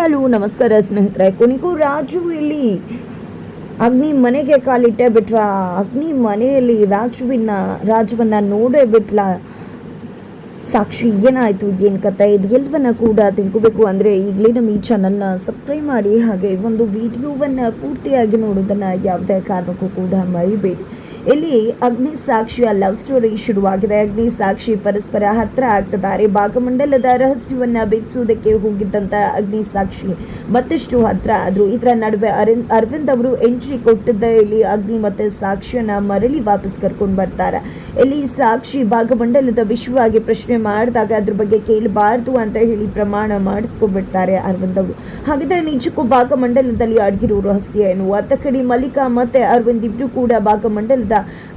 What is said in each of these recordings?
Hello ನಮಸ್ಕಾರ ಸ್ನೇಹಿತರೆ. ಕೊನೆಗೂ ರಾಜು ಇಲ್ಲಿ ಅಗ್ನಿ ಮನೆಗೆ ಕಾಲಿಟ್ಟೇ ಬಿಟ್ರ. ಅಗ್ನಿ ಮನೆಯಲ್ಲಿ ರಾಜವನ್ನ ನೋಡೇ ಬಿಟ್ಲ. ಸಾಕ್ಷಿ ಏನಾಯಿತು, ಏನು ಕತೆ, ಇದು ಎಲ್ಲವನ್ನ ಕೂಡ ತಿಳ್ಕೋಬೇಕು ಅಂದರೆ ಈಗಲೇ ನಮ್ಮ ಈ ಚಾನಲ್ನ ಸಬ್ಸ್ಕ್ರೈಬ್ ಮಾಡಿ, ಹಾಗೆ ಒಂದು ವಿಡಿಯೋವನ್ನು ಪೂರ್ತಿಯಾಗಿ ನೋಡೋದನ್ನು ಯಾವುದೇ ಕಾರಣಕ್ಕೂ ಕೂಡ ಮರಿಬೇಡಿ. ಇಲ್ಲಿ ಅಗ್ನಿ ಸಾಕ್ಷಿಯ ಲವ್ ಸ್ಟೋರಿ ಶುರುವಾಗಿದೆ. ಅಗ್ನಿ ಸಾಕ್ಷಿ ಪರಸ್ಪರ ಹತ್ರ ಆಗ್ತಿದ್ದಾರೆ. ಭಾಗಮಂಡಲದ ರಹಸ್ಯವನ್ನ ಬೆಚ್ಚುವುದಕ್ಕೆ ಹೋಗಿದ್ದಂತ ಅಗ್ನಿ ಸಾಕ್ಷಿ ಮತ್ತಷ್ಟು ಹತ್ರ ಆದ್ರು. ಇದರ ನಡುವೆ ಅರವಿಂದ್ ಅವರು ಎಂಟ್ರಿ ಕೊಟ್ಟಿದ್ದ ಇಲ್ಲಿ ಅಗ್ನಿ ಮತ್ತೆ ಸಾಕ್ಷಿಯನ್ನ ಮರಳಿ ವಾಪಸ್ ಕರ್ಕೊಂಡು ಬರ್ತಾರೆ. ಇಲ್ಲಿ ಸಾಕ್ಷಿ ಭಾಗಮಂಡಲದ ವಿಷಯವಾಗಿ ಪ್ರಶ್ನೆ ಮಾಡಿದಾಗ ಅದ್ರ ಬಗ್ಗೆ ಕೇಳಬಾರ್ದು ಅಂತ ಹೇಳಿ ಪ್ರಮಾಣ ಮಾಡಿಸ್ಕೊಂಡ್ಬಿಡ್ತಾರೆ ಅರವಿಂದ್ ಅವರು. ಹಾಗಿದ್ರೆ ನಿಜಕ್ಕೂ ಭಾಗಮಂಡಲದಲ್ಲಿ ಅಡಗಿರೋ ರಹಸ್ಯ ಏನು? ಅತ್ತ ಕಡೆ ಮಲ್ಲಿಕಾ ಮತ್ತೆ ಅರವಿಂದ್ ಇಬ್ರು ಕೂಡ ಭಾಗಮಂಡಲದ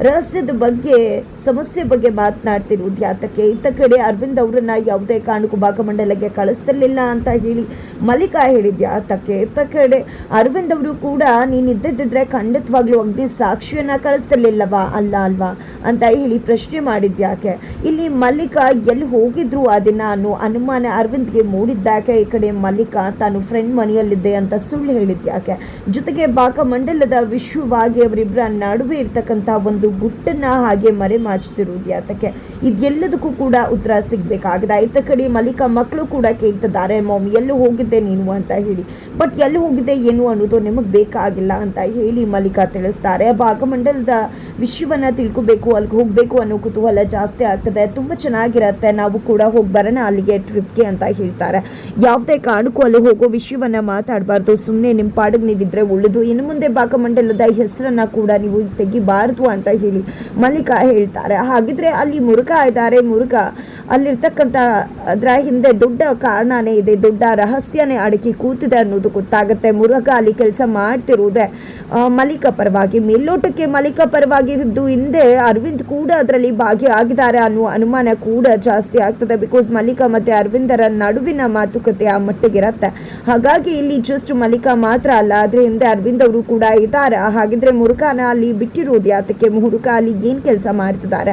ರಹಸ್ಯದ ಬಗ್ಗೆ, ಸಮಸ್ಯೆ ಬಗ್ಗೆ ಮಾತನಾಡ್ತಿರೋದು ಯಾತಕ್ಕೆ? ಇತ್ತ ಕಡೆ ಅರವಿಂದ್ ಅವರನ್ನ ಯಾವುದೇ ಕಾರಣಕ್ಕೂ ಭಾಗಮಂಡಲಕ್ಕೆ ಕಳಿಸ್ತಿರ್ಲಿಲ್ಲ ಅಂತ ಹೇಳಿ ಮಲ್ಲಿಕಾ ಹೇಳಿದ್ಯಾ ಯಾತಕ್ಕೆ? ಇತ್ತ ಕಡೆ ಅರವಿಂದ್ ಅವರು ಕೂಡ ನೀನ್ ಇದ್ದಿದ್ರೆ ಖಂಡಿತವಾಗ್ಲೂ ಅಗ್ನಿ ಸಾಕ್ಷಿಯನ್ನ ಕಳಿಸ್ತಿರ್ಲಿಲ್ಲವಾ ಅಲ್ವಾ ಅಂತ ಹೇಳಿ ಪ್ರಶ್ನೆ ಮಾಡಿದ್ಯಾಕೆ? ಇಲ್ಲಿ ಮಲ್ಲಿಕಾ ಎಲ್ಲಿ ಹೋಗಿದ್ರು ಅದನ್ನ ಅನ್ನೋ ಅನುಮಾನ ಅರವಿಂದ್ಗೆ ಮೂಡಿದ್ದಾಕೆ? ಈ ಕಡೆ ಮಲ್ಲಿಕಾ ತಾನು ಫ್ರೆಂಡ್ ಮನೆಯಲ್ಲಿದ್ದೆ ಅಂತ ಸುಳ್ಳು ಹೇಳಿದ್ಯಾಕೆ? ಜೊತೆಗೆ ಭಾಗಮಂಡಲದ ವಿಷಯವಾಗಿ ಅವರಿಬ್ಬರ ನಡುವೆ ಇರ್ತಕ್ಕಂಥ ಒಂದು ಗುಟ್ಟನ್ನ ಹಾಗೆ ಮರೆ ಮಾಚ್ತಿರುವುದು ಯಾತಕ್ಕೆ? ಇದೆಲ್ಲದಕ್ಕೂ ಕೂಡ ಉತ್ತರ ಸಿಗ್ಬೇಕಾಗಿದೆ. ಇತ್ತ ಕಡೆ ಮಲ್ಲಿಕಾ ಮಕ್ಕಳು ಕೂಡ ಕೇಳ್ತಿದ್ದಾರೆ, ಮಾಮಿ ಎಲ್ಲೂ ಹೋಗಿದ್ದೆ ನೀನು ಅಂತ ಹೇಳಿ. ಬಟ್ ಎಲ್ಲಿ ಹೋಗಿದ್ದೆ ಏನು ಅನ್ನೋದು ನಿಮಗೆ ಬೇಕಾಗಿಲ್ಲ ಅಂತ ಹೇಳಿ ಮಲ್ಲಿಕಾ ತಿಳಿಸ್ತಾರೆ. ಭಾಗಮಂಡಲದ ವಿಷಯವನ್ನ ತಿಳ್ಕೋಬೇಕು, ಅಲ್ಲಿಗೆ ಹೋಗ್ಬೇಕು ಅನ್ನೋ ಕುತೂಹಲ ಜಾಸ್ತಿ ಆಗ್ತದೆ, ತುಂಬಾ ಚೆನ್ನಾಗಿರತ್ತೆ, ನಾವು ಕೂಡ ಹೋಗಿ ಬರೋಣ ಅಲ್ಲಿಗೆ ಟ್ರಿಪ್ಗೆ ಅಂತ ಹೇಳ್ತಾರೆ. ಯಾವುದೇ ಕಾರಣಕ್ಕೂ ಅಲ್ಲಿ ಹೋಗೋ ವಿಷಯವನ್ನ ಮಾತಾಡಬಾರ್ದು, ಸುಮ್ಮನೆ ನಿಮ್ಮ ಪಾಡಿಗೆ ನೀವಿದ್ರೆ ಒಳ್ಳೆದು, ಇನ್ನು ಮುಂದೆ ಭಾಗಮಂಡಲದ ಹೆಸರನ್ನ ಕೂಡ ನೀವು ತೆಗಿಬಾರ್ದು ಅಂತ ಹೇಳಿ ಮಲ್ಲಿಕಾ ಹೇಳ್ತಾರೆ. ಹಾಗಿದ್ರೆ ಅಲ್ಲಿ ಮುರುಘಾ ಇದ್ದಾರೆ, ಮುರುಘಾ ಅಲ್ಲಿರ್ತಕ್ಕಂಥ ಅದರ ಹಿಂದೆ ದೊಡ್ಡ ಕಾರಣನೇ ಇದೆ, ದೊಡ್ಡ ರಹಸ್ಯನೇ ಅಡಕಿ ಕೂತಿದೆ ಅನ್ನೋದು ಗೊತ್ತಾಗುತ್ತೆ. ಮುರುಘಾ ಅಲ್ಲಿ ಕೆಲಸ ಮಾಡ್ತಿರೋದೆ ಮಲ್ಲಿಕಾ ಪರವಾಗಿ. ಮೇಲ್ನೋಟಕ್ಕೆ ಮಲ್ಲಿಕಾ ಪರವಾಗಿ ಇದ್ದು ಹಿಂದೆ ಅರವಿಂದ್ ಕೂಡ ಅದರಲ್ಲಿ ಭಾಗಿಯಾಗಿದ್ದಾರೆ ಅನ್ನುವ ಅನುಮಾನ ಕೂಡ ಜಾಸ್ತಿ ಆಗ್ತದೆ. ಬಿಕಾಸ್ ಮಲ್ಲಿಕಾ ಮತ್ತೆ ಅರವಿಂದರ ನಡುವಿನ ಮಾತುಕತೆ ಆ ಮಟ್ಟಿಗಿರತ್ತೆ. ಹಾಗಾಗಿ ಇಲ್ಲಿ ಜಸ್ಟ್ ಮಲ್ಲಿಕಾ ಮಾತ್ರ ಅಲ್ಲ, ಆದ್ರೆ ಹಿಂದೆ ಅರವಿಂದ್ ಅವರು ಕೂಡ ಇದ್ದಾರೆ. ಹಾಗಿದ್ರೆ ಮುರುಘಾನ ಅಲ್ಲಿ ಬಿಟ್ಟಿರೋದು ಯಾತಕ್ಕೆ? ಮುರುಘಾ ಅಲ್ಲಿ ಏನ್ ಕೆಲಸ ಮಾಡ್ತಿದ್ದಾರೆ?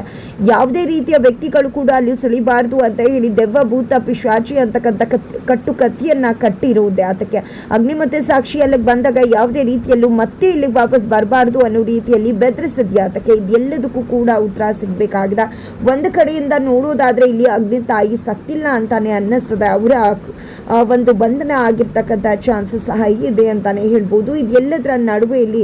ಯಾವುದೇ ರೀತಿಯ ವ್ಯಕ್ತಿಗಳು ಕೂಡ ಅಲ್ಲಿ ಸುಳಿಬಾರ್ದು ಅಂತ ಹೇಳಿ ದೆವ್ವ ಭೂತ ಪಿಶಾಚಿ ಅಂತಕ್ಕಂಥ ಕಟ್ಟು ಕಥೆಯನ್ನ ಕಟ್ಟಿರೋದು ಯಾತಕ್ಕೆ? ಅಗ್ನಿ ಮತ್ತೆ ಸಾಕ್ಷಿ ಅಲ್ಲಿಗೆ ಬಂದಾಗ ಯಾವುದೇ ರೀತಿಯಲ್ಲೂ ಮತ್ತೆ ಇಲ್ಲಿಗೆ ವಾಪಸ್ ಬರಬಾರ್ದು ಅನ್ನೋ ರೀತಿಯಲ್ಲಿ ಬೆದರಿಸಿದ್ಯಾ ಯಾತಕ್ಕೆ? ಇದೆಲ್ಲದಕ್ಕೂ ಕೂಡ ಉತ್ತರ ಸಿಗ್ಬೇಕಾಗಿದೆ. ಒಂದು ಕಡೆಯಿಂದ ನೋಡೋದಾದ್ರೆ ಇಲ್ಲಿ ಅಗ್ನಿ ತಾಯಿ ಸತ್ತಿಲ್ಲ ಅಂತಾನೆ ಅನ್ನಿಸ್ತದೆ. ಅವರ ಒಂದು ಬಂಧನ ಆಗಿರ್ತಕ್ಕಂಥ ಚಾನ್ಸಸ್ ಸಹ ಇದೆ ಅಂತಾನೆ ಹೇಳ್ಬೋದು. ಇದೆಲ್ಲದರ ನಡುವೆ ಇಲ್ಲಿ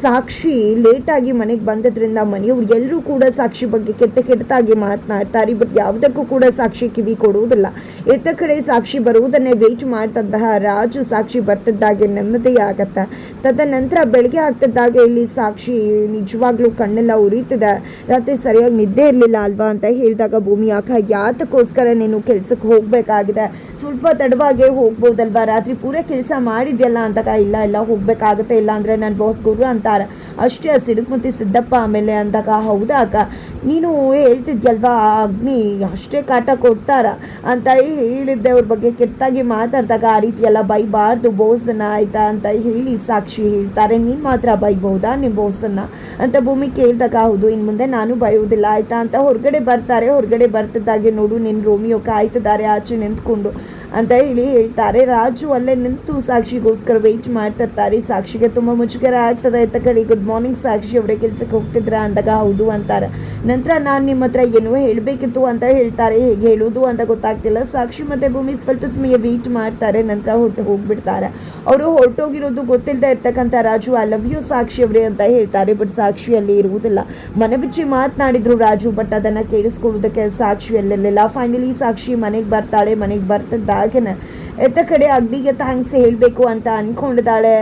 ಸಾಕ್ಷಿ ಲೇಟಾಗಿ ಮನೆಗೆ ಬಂದದ್ರಿಂದ ಮನೆಯವ್ರು ಎಲ್ಲರೂ ಕೂಡ ಸಾಕ್ಷಿ ಬಗ್ಗೆ ಕೆಟ್ಟದಾಗಿ ಮಾತನಾಡ್ತಾರೆ. ಬಟ್ ಯಾವುದಕ್ಕೂ ಕೂಡ ಸಾಕ್ಷಿ ಕಿವಿ ಕೊಡುವುದಿಲ್ಲ. ಎತ್ತ ಕಡೆ ಸಾಕ್ಷಿ ಬರುವುದನ್ನೇ ವೇಟ್ ಮಾಡ್ತಂತಹ ರಾಜು ಸಾಕ್ಷಿ ಬರ್ತಿದ್ದಾಗೆ ನೆಮ್ಮದಿ ಆಗತ್ತೆ. ತದನಂತರ ಬೆಳಗ್ಗೆ ಆಗ್ತಿದ್ದಾಗ ಇಲ್ಲಿ ಸಾಕ್ಷಿ ನಿಜವಾಗ್ಲೂ ಕಣ್ಣೆಲ್ಲ ಉರಿತಿದೆ, ರಾತ್ರಿ ಸರಿಯಾಗಿ ನಿದ್ದೆ ಇರಲಿಲ್ಲ ಅಲ್ವಾ ಅಂತ ಹೇಳಿದಾಗ ಭೂಮಿ ಯಾತಕ್ಕೋಸ್ಕರ ನೀನು ಕೆಲ್ಸಕ್ಕೆ ಹೋಗ್ಬೇಕಾಗಿದೆ, ಸ್ವಲ್ಪ ತಡವಾಗೆ ಹೋಗ್ಬೋದಲ್ವಾ, ರಾತ್ರಿ ಪೂರ ಕೆಲಸ ಮಾಡಿದ್ಯಲ್ಲ ಅಂತಾಗ ಇಲ್ಲ ಹೋಗ್ಬೇಕಾಗತ್ತೆ, ಇಲ್ಲ ಅಂದ್ರೆ ನನ್ನ ಬಾಸ್ ಗುರು ಅಂತಾರೆ. ಅಷ್ಟೇ ಸಿಡುಕ್ಮತಿ ಸಿದ್ದಪ್ಪ ಆಮೇಲೆ ಅಂದಾಗ ಹೌದಾ ಅಕ್ಕ, ನೀನು ಹೇಳ್ತಿದ್ಯಲ್ವಾ ಅಗ್ನಿ ಅಷ್ಟೇ ಕಾಟ ಕೊಡ್ತಾರ ಅಂತ ಹೇಳಿದ್ದೆ, ಅವ್ರ ಬಗ್ಗೆ ಕೆಟ್ಟಾಗಿ ಮಾತಾಡಿದಾಗ ಆ ರೀತಿ ಎಲ್ಲ ಬೈಬಾರ್ದು ಬೋಸನ್ನ ಆಯ್ತಾ ಅಂತ ಹೇಳಿ ಸಾಕ್ಷಿ ಹೇಳ್ತಾರೆ. ನೀನು ಮಾತ್ರ ಬೈಬಹುದಾ ನಿಮ್ಮ ಬೋಸನ್ನ ಅಂತ ಭೂಮಿ ಕೇಳಿದಾಗ ಹೌದು, ಇನ್ನು ಮುಂದೆ ನಾನು ಬೈಯೋದಿಲ್ಲ ಆಯ್ತಾ ಅಂತ ಹೊರಗಡೆ ಬರ್ತಾರೆ. ಹೊರಗಡೆ ಬರ್ತಿದ್ದಾಗೆ ನೋಡು ನಿನ್ನ ರೋಮಿಯೋ ಕಾಯ್ತಿದ್ದಾರೆ ಆಚೆ ನಿಂತ್ಕೊಂಡು ಅಂತ ಹೇಳಿ ಹೇಳ್ತಾರೆ. ರಾಜು ಅಲ್ಲೇ ನಿಂತು ಸಾಕ್ಷಿಗೋಸ್ಕರ ವೇಟ್ ಮಾಡ್ತಿರ್ತಾರೆ. ಸಾಕ್ಷಿಗೆ ತುಂಬ ಮುಜುಗರ ಆಗ್ತದೆ. ಇತ್ತ ಕಡೆ ಗುಡ್ ಮಾರ್ನಿಂಗ್ ಸಾಕ್ಷಿ ಅವರೇ ಕೆಲ್ಸಕ್ಕೆ ಹೋಗ್ತಿದ್ರ ಅಂದಾಗ ಹೌದು ಅಂತಾರೆ. ನಂತರ ನಾನು ನಿಮ್ಮ ಹತ್ರ ಏನೋ ಹೇಳಬೇಕಿತ್ತು ಅಂತ ಹೇಳ್ತಾರೆ. ಹೇಗೆ ಹೇಳೋದು ಅಂತ ಗೊತ್ತಾಗ್ತಿಲ್ಲ. ಸಾಕ್ಷಿ ಮತ್ತೆ ಭೂಮಿ ಸ್ವಲ್ಪ ಸಮಯ ವೇಟ್ ಮಾಡ್ತಾರೆ. ನಂತರ ಹೋಗ್ಬಿಡ್ತಾರೆ. ಅವರು ಹೊರಟೋಗಿರೋದು ಗೊತ್ತಿಲ್ಲದೆ ಇರ್ತಕ್ಕಂಥ ರಾಜು ಐ ಲವ್ ಯು ಸಾಕ್ಷಿ ಅವರೇ ಅಂತ ಹೇಳ್ತಾರೆ. ಬಟ್ ಸಾಕ್ಷಿಯಲ್ಲಿ ಇರುವುದಿಲ್ಲ. ಮನೆ ಬಿಚ್ಚಿ ಮಾತನಾಡಿದ್ರು ರಾಜು, ಬಟ್ ಅದನ್ನು ಕೇಳಿಸ್ಕೊಳ್ಳೋದಕ್ಕೆ ಸಾಕ್ಷಿಯಲ್ಲಿರಲಿಲ್ಲ. ಫೈನಲಿ ಸಾಕ್ಷಿ ಮನೆಗೆ ಬರ್ತಾಳೆ. ಮನೆಗೆ ಬರ್ತಿದ್ದ ಎತ್ತ ಕಡೆ ಅಗ್ನಿಗೆ ಥ್ಯಾಂಕ್ಸ್ ಹೇಳಬೇಕು ಅಂತ ಅನ್ಕೊಂಡಿದ್ದಾಳೆ.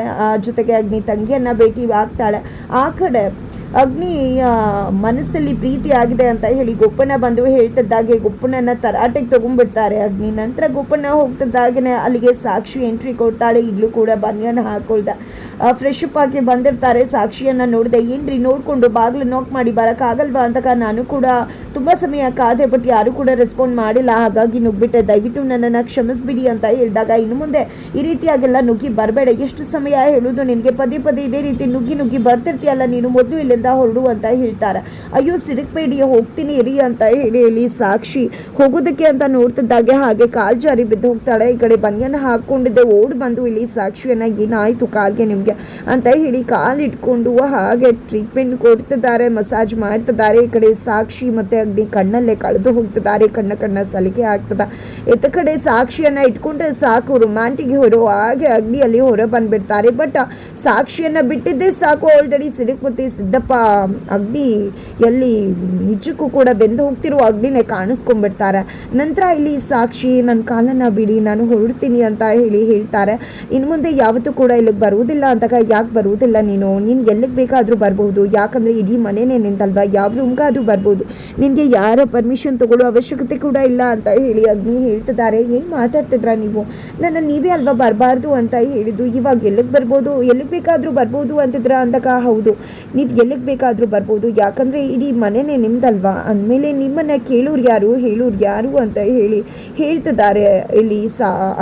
ಜೊತೆಗೆ ಅಗ್ನಿ ತಂಗಿಯನ್ನ ಭೇಟಿ ಆಗ್ತಾಳೆ. ಆ ಕಡೆ ಅಗ್ನಿ ಮನಸ್ಸಲ್ಲಿ ಪ್ರೀತಿ ಆಗಿದೆ ಅಂತ ಹೇಳಿ ಗೊಪ್ಪಣ್ಣ ಬಂದು ಹೇಳ್ತಿದ್ದಾಗೆ ಗೊಪ್ಪಣ್ಣನ ತರಾಟೆಗೆ ತಗೊಂಡ್ಬಿಡ್ತಾರೆ ಅಗ್ನಿ. ನಂತರ ಗೊಪ್ಪಣ್ಣ ಹೋಗ್ತಿದ್ದಾಗನೆ ಅಲ್ಲಿಗೆ ಸಾಕ್ಷಿ ಎಂಟ್ರಿ ಕೊಡ್ತಾಳೆ. ಈಗಲೂ ಕೂಡ ಬನಿಯನ್ನ ಹಾಕೊಳ್ದ ಫ್ರೆಶ್ ಅಪ್ ಆಗಿ ಬಂದಿರ್ತಾರೆ. ಸಾಕ್ಷಿಯನ್ನ ನೋಡಿದೆ, ಏನ್ರಿ ನೋಡ್ಕೊಂಡು ಬಾಗಿಲು ನಾಕ್ ಮಾಡಿ ಬರೋಕ್ಕಾಗಲ್ವಾ ಅಂತ ನಾನು ಕೂಡ ತುಂಬ ಸಮಯ ಕಾದೆ, ಬಟ್ ಯಾರು ಕೂಡ ರೆಸ್ಪಾಂಡ್ ಮಾಡಿಲ್ಲ, ಹಾಗಾಗಿ ನುಗ್ಬಿಟ್ಟೆ, ದಯವಿಟ್ಟು ನನ್ನನ್ನು ಕ್ಷಮಿಸ್ಬಿಡಿ ಅಂತ ಹೇಳಿದಾಗ ಇನ್ನು ಮುಂದೆ ಈ ರೀತಿಯಾಗೆಲ್ಲ ನುಗ್ಗಿ ಬರಬೇಡ, ಎಷ್ಟು ಸಮಯ ಹೇಳೋದು ನಿನಗೆ, ಪದೇ ಪದೇ ಇದೇ ರೀತಿ ನುಗ್ಗಿ ಬರ್ತಿರ್ತೀಯಲ್ಲ ನೀನು, ಮೊದಲು ಇಲ್ಲದ ಅಲ್ಲಿಂದ ಹೊರಡು ಅಂತ ಹೇಳ್ತಾರೆ. ಅಯ್ಯೋ ಸಿಡುಕ್ಬೇಡಿ, ಹೋಗ್ತೀನಿ ಇರಿ ಅಂತ ಹೇಳಿ ಇಲ್ಲಿ ಸಾಕ್ಷಿ ಹೋಗೋದಕ್ಕೆ ಅಂತ ನೋಡ್ತಿದ್ದಾಗೆ ಹಾಗೆ ಕಾಲ್ ಜಾರಿ ಬಿದ್ದು ಹೋಗ್ತಾಳೆ. ಈ ಕಡೆ ಬನಿಯನ್ನ ಹಾಕೊಂಡಿದ್ದೆ ಓಡ್ ಬಂದು ಇಲ್ಲಿ ಸಾಕ್ಷಿಯನ್ನ ಏನಾಯ್ತು ಕಾಲ್ಗೆ ನಿಮ್ಗೆ ಅಂತ ಹೇಳಿ ಕಾಲ್ ಇಟ್ಕೊಂಡು ಹಾಗೆ ಟ್ರೀಟ್ಮೆಂಟ್ ಕೊಡ್ತಿದ್ದಾರೆ, ಮಸಾಜ್ ಮಾಡ್ತಿದ್ದಾರೆ. ಈ ಕಡೆ ಸಾಕ್ಷಿ ಮತ್ತೆ ಅಗ್ನಿ ಕಣ್ಣಲ್ಲೇ ಕಳೆದು ಹೋಗ್ತಿದ್ದಾರೆ, ಕಣ್ಣ ಸಲಿಗೆ ಆಗ್ತದ. ಎತ್ತ ಕಡೆ ಸಾಕ್ಷಿಯನ್ನ ಇಟ್ಕೊಂಡ್ರೆ ಸಾಕು, ರೊಮ್ಯಾಂಟಿಕ್ ಹೊರೋ ಹಾಗೆ ಅಗ್ನಿಯಲ್ಲಿ ಹೊರ ಬಂದ್ಬಿಡ್ತಾರೆ. ಬಟ್ ಸಾಕ್ಷಿಯನ್ನ ಬಿಟ್ಟಿದ್ದೇ ಸಾಕು, ಆಲ್ರೆಡಿ ಸಿಡುಕ್ಮುತ್ತಿ ಸಿದ್ದಪ್ಪ ಅಗ್ನಿ ಎಲ್ಲಿ ನಿಜಕ್ಕೂ ಕೂಡ ಬೆಂದು ಹೋಗ್ತಿರೋ ಅಗ್ನಿನೇ ಕಾಣಿಸ್ಕೊಂಡ್ಬಿಡ್ತಾರೆ. ನಂತರ ಇಲ್ಲಿ ಸಾಕ್ಷಿ ನನ್ನ ಕಾಲನ್ನ ಬಿಡಿ, ನಾನು ಹೊರಡ್ತೀನಿ ಅಂತ ಹೇಳಿ ಹೇಳ್ತಾರೆ. ಇನ್ನು ಮುಂದೆ ಯಾವತ್ತೂ ಕೂಡ ಇಲ್ಲಿಗೆ ಬರುವುದಿಲ್ಲ ಅಂದಾಗ, ಯಾಕೆ ಬರುವುದಿಲ್ಲ ನೀನು ಎಲ್ಲಿಗೆ ಬೇಕಾದರೂ ಬರ್ಬೋದು, ಯಾಕಂದರೆ ಇಡೀ ಮನೆನೇ ನಿಂತಲ್ವಾ, ಯಾವ ರೂಮ್ಗಾದ್ರೂ ಬರ್ಬೋದು, ನಿನಗೆ ಯಾರ ಪರ್ಮಿಷನ್ ತಗೊಳ್ಳೋ ಅವಶ್ಯಕತೆ ಕೂಡ ಇಲ್ಲ ಅಂತ ಹೇಳಿ ಅಗ್ನಿ ಹೇಳ್ತಿದ್ದಾರೆ. ಏನು ಮಾತಾಡ್ತಿದ್ರ ನೀವು, ನನ್ನ ನೀವೇ ಅಲ್ವಾ ಬರಬಾರ್ದು ಅಂತ ಹೇಳಿದ್ದು, ಇವಾಗ ಎಲ್ಲಿಗೆ ಬರ್ಬೋದು, ಎಲ್ಲಿಗೆ ಬೇಕಾದರೂ ಬರ್ಬೋದು ಅಂತಿದ್ರ ಅಂದಾಗ, ಹೌದು ನೀವು ಎಲ್ಲಿಗೆ ಬೇಕಾದರೂ ಬರ್ಬೋದು, ಯಾಕಂದರೆ ಇಡೀ ಮನೆನೇ ನಿಮ್ದಲ್ವಾ, ಅಂದಮೇಲೆ ನಿಮ್ಮನ್ನು ಕೇಳೋರು ಯಾರು ಹೇಳೋರು ಯಾರು ಅಂತ ಹೇಳಿ ಹೇಳ್ತಿದ್ದಾರೆ ಇಲ್ಲಿ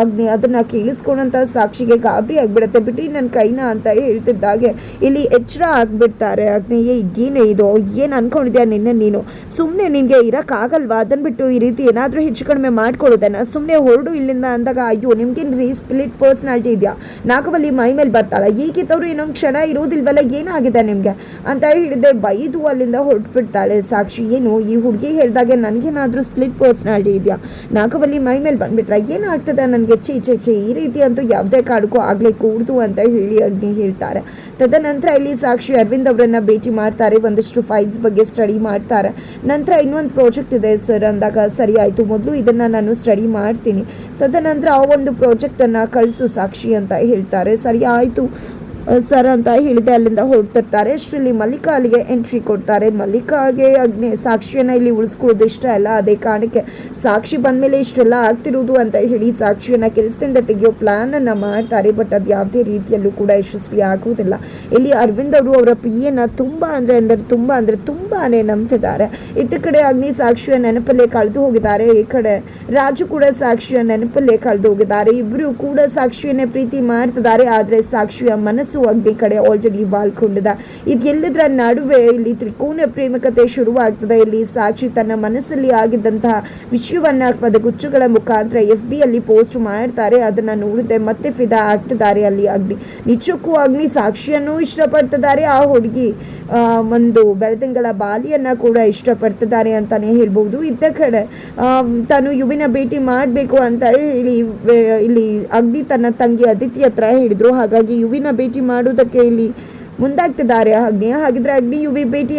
ಅಗ್ನಿ. ಅದನ್ನು ಕೇಳಿಸ್ಕೊಂಡಂತ ಸಾಕ್ಷಿಗೆ ಗಾಬರಿ ಆಗ್ಬಿಡುತ್ತೆ. ಬಿಟ್ರಿ ನನ್ನ ಕೈನ ಅಂತ ಹೇಳ್ತಿದ್ದಾಗೆ ಇಲ್ಲಿ ಎಚ್ಚರ ಆಗ್ಬಿಡ್ತಾರೆ. ಅಗ್ನಿ ಏನೇ ಇದು, ಏನು ಅನ್ಕೊಂಡಿದ್ಯಾ ನೀನು ಸುಮ್ಮನೆ ನಿನಗೆ ಇರೋಕ್ಕಾಗಲ್ವಾ, ಅದನ್ನು ಬಿಟ್ಟು ಈ ರೀತಿ ಏನಾದರೂ ಹೆಚ್ಚು ಕಡಿಮೆ ಮಾಡ್ಕೊಳ್ಳೋದನ್ನ ಸುಮ್ಮನೆ ಹೊರಡು ಇಲ್ಲಿಂದ ಅಂದಾಗ, ಅಯ್ಯೋ ನಿಮ್ಗೇನು ರೀ ಸ್ಪಿಲಿಟ್ ಪರ್ಸ್ನಾಲಿಟಿ ಇದೆಯಾ, ನಾಗವಲ್ಲಿ ಮೈ ಮೇಲೆ ಬರ್ತಾಳ, ಈಗಿದ್ದವರು ಇನ್ನೊಂದು ಕ್ಷಣ ಇರೋದಿಲ್ವಲ್ಲ, ಏನಾಗಿದೆ ನಿಮಗೆ ಅಂತ ಹೇಳಿದೆ. ಬೈದು ಅಲ್ಲಿಂದ ಹೊರಟ್ಬಿಡ್ತಾಳೆ ಸಾಕ್ಷಿ. ಏನು ಈ ಹುಡುಗಿ ಹೇಳಿದಾಗೆ ನನಗೇನಾದರೂ ಸ್ಪ್ಲಿಟ್ ಪರ್ಸ್ನಾಲಿಟಿ ಇದೆಯಾ, ನಾಗವಲ್ಲಿ ಮೈ ಮೇಲೆ ಬಂದ್ಬಿಟ್ರೆ ಏನಾಗ್ತದೆ ನನಗೆ, ಚೇ ಈ ರೀತಿ ಅಂತೂ ಯಾವುದೇ ಕಾರಣಕ್ಕೂ ಆಗಲೇ ಕೂಡ್ದು ಅಂತ ಹೇಳಿ ಅಗ್ನಿ ಹೇಳ್ತಾರೆ. ತದನಂತರ ಇಲ್ಲಿ ಸಾಕ್ಷಿ ಅರವಿಂದ್ ಅವರನ್ನ ಭೇಟಿ ಮಾಡ್ತಾರೆ, ಒಂದಷ್ಟು ಫೈಲ್ಸ್ ಬಗ್ಗೆ ಸ್ಟಡಿ ಮಾಡ್ತಾರೆ. ನಂತರ ಇನ್ನೊಂದು ಪ್ರಾಜೆಕ್ಟ್ ಇದೆ ಸರ್ ಅಂದಾಗ, ಸರಿ ಆಯಿತು ಮೊದಲು ಇದನ್ನು ನಾನು ಸ್ಟಡಿ ಮಾಡ್ತೀನಿ, ತದನಂತರ ಆ ಒಂದು ಪ್ರಾಜೆಕ್ಟನ್ನು ಕಳಿಸು ಸಾಕ್ಷಿ ಅಂತ ಹೇಳ್ತಾರೆ. ಸರಿ ಆಯಿತು ಸರ್ ಅಂತ ಹೇಳಿದೆ ಅಲ್ಲಿಂದ ಹೊರಡ್ತಿರ್ತಾರೆ. ಅಷ್ಟರಲ್ಲಿ ಮಲ್ಲಿಕಾ ಅಲ್ಲಿಗೆ ಎಂಟ್ರಿ ಕೊಡ್ತಾರೆ. ಮಲ್ಲಿಕಾಗೆ ಅಗ್ನಿ ಸಾಕ್ಷಿಯನ್ನು ಇಲ್ಲಿ ಉಳಿಸ್ಕೊಳ್ಳೋದು ಇಷ್ಟ ಅಲ್ಲ, ಅದೇ ಕಾರಣಕ್ಕೆ ಸಾಕ್ಷಿ ಬಂದಮೇಲೆ ಇಷ್ಟೆಲ್ಲ ಆಗ್ತಿರೋದು ಅಂತ ಹೇಳಿ ಸಾಕ್ಷಿಯನ್ನು ಕೆಲಸದಿಂದ ತೆಗೆಯೋ ಪ್ಲ್ಯಾನನ್ನು ಮಾಡ್ತಾರೆ. ಬಟ್ ಅದು ಯಾವುದೇ ರೀತಿಯಲ್ಲೂ ಕೂಡ ಯಶಸ್ವಿ ಆಗುವುದಿಲ್ಲ. ಇಲ್ಲಿ ಅರವಿಂದ್ ಅವರು ಅವರ ಪಿಯನ್ನು ತುಂಬಾ ತುಂಬಾ ನಂಬ್ತಿದ್ದಾರೆ. ಇತ್ತ ಕಡೆ ಅಗ್ನಿ ಸಾಕ್ಷಿಯ ನೆನಪಲ್ಲೇ ಕಳೆದು ಹೋಗಿದ್ದಾರೆ, ಈ ಕಡೆ ರಾಜು ಕೂಡ ಸಾಕ್ಷಿಯ ನೆನಪಲ್ಲೇ ಕಳೆದು ಹೋಗಿದ್ದಾರೆ. ಇಬ್ಬರು ಕೂಡ ಸಾಕ್ಷಿಯನ್ನೇ ಪ್ರೀತಿ ಮಾಡ್ತಿದ್ದಾರೆ, ಆದರೆ ಸಾಕ್ಷಿಯ ಮನಸ್ಸು ಅಗ್ನಿ ಕಡೆ ಆಲ್ರೆಡಿ ವಾಲ್ಕೊಂಡಿದೆ. ಇದೆಲ್ಲದರ ನಡುವೆ ಇಲ್ಲಿ ತ್ರಿಕೋನ ಪ್ರೇಮಕತೆ ಶುರುವಾಗ್ತದೆ. ಇಲ್ಲಿ ಸಾಕ್ಷಿ ತನ್ನ ಮನಸ್ಸಲ್ಲಿ ಆಗಿದ್ದಂತಹ ವಿಷಯವನ್ನ ಪದಗುಚ್ಚುಗಳ ಮುಖಾಂತರ FB ಅಲ್ಲಿ ಪೋಸ್ಟ್ ಮಾಡ್ತಾರೆ. ಅದನ್ನ ನೋಡಿದೆ ಮತ್ತೆ ಫಿದಾ ಆಗ್ತಿದ್ದಾರೆ ಅಲ್ಲಿ ಅಗ್ನಿ. ನಿಜಕ್ಕೂ ಅಗ್ನಿ ಸಾಕ್ಷಿಯನ್ನು ಇಷ್ಟಪಡ್ತಿದ್ದಾರೆ, ಆ ಹುಡುಗಿ ಒಂದು ಬೆಳದಿಂಗಳ ಬಾಲಿಯನ್ನ ಕೂಡ ಇಷ್ಟಪಡ್ತಿದ್ದಾರೆ ಅಂತಾನೆ ಹೇಳ್ಬಹುದು. ಇದ್ದ ಕಡೆ ತಾನು ಯುವಿನ ಭೇಟಿ ಮಾಡಬೇಕು ಅಂತ ಹೇಳಿ ಇಲ್ಲಿ ಅಗ್ನಿ ತನ್ನ ತಂಗಿ ಅದಿತಿ ಹತ್ರ ಹೇಳಿದ್ರು. ಹಾಗಾಗಿ ಯುವಿನ ಭೇಟಿ ಮಾಡುವುದಕ್ಕೆ ಇಲ್ಲಿ ಮುಂದಾಗ್ತಿದ್ದಾರೆ ಅಗ್ನಿ. ಹಾಗಿದ್ರೆ ಅಗ್ನಿ ಯುವಿ ಭೇಟಿ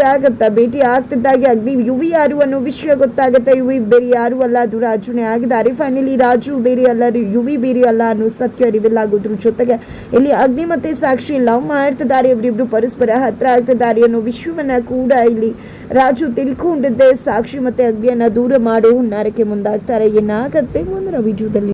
ಆಗ್ತಿದ್ದಾಗೆ ಅಗ್ನಿ ಯುವಿ ಯಾರು ಅನ್ನೋ ವಿಷಯ ಗೊತ್ತಾಗುತ್ತೆ. ಯುವಿ ಬೇರೆ ಯಾರು ಅಲ್ಲ, ಅದು ರಾಜುನೇ ಆಗಿದ್ದಾರೆ. ಫೈನಲಿ ರಾಜು ಬೇರೆ ಅಲ್ಲ, ಯುವಿ ಬೇರೆ ಅಲ್ಲ ಅನ್ನೋ ಸತ್ಯ ರಿವೀಲ್ ಆಗೋದ್ರ ಜೊತೆಗೆ ಇಲ್ಲಿ ಅಗ್ನಿ ಮತ್ತೆ ಸಾಕ್ಷಿ ಲವ್ ಮಾಡ್ತಿದ್ದಾರೆ, ಇವರಿಬ್ರು ಪರಸ್ಪರ ಹತ್ರ ಆಗ್ತಿದ್ದಾರೆ ಅನ್ನೋ ವಿಷಯವನ್ನ ಕೂಡ ಇಲ್ಲಿ ರಾಜು ತಿಳ್ಕೊಂಡಿದ್ದೆ. ಸಾಕ್ಷಿ ಮತ್ತೆ ಅಗ್ನಿಯನ್ನ ದೂರ ಮಾಡೋ ಹುನ್ನಾರಕ್ಕೆ ಮುಂದಾಗ್ತಾರೆ. ಏನಾಗತ್ತೆ ಮುಂದಿನ ವಿಡಿಯೋದಲ್ಲಿ.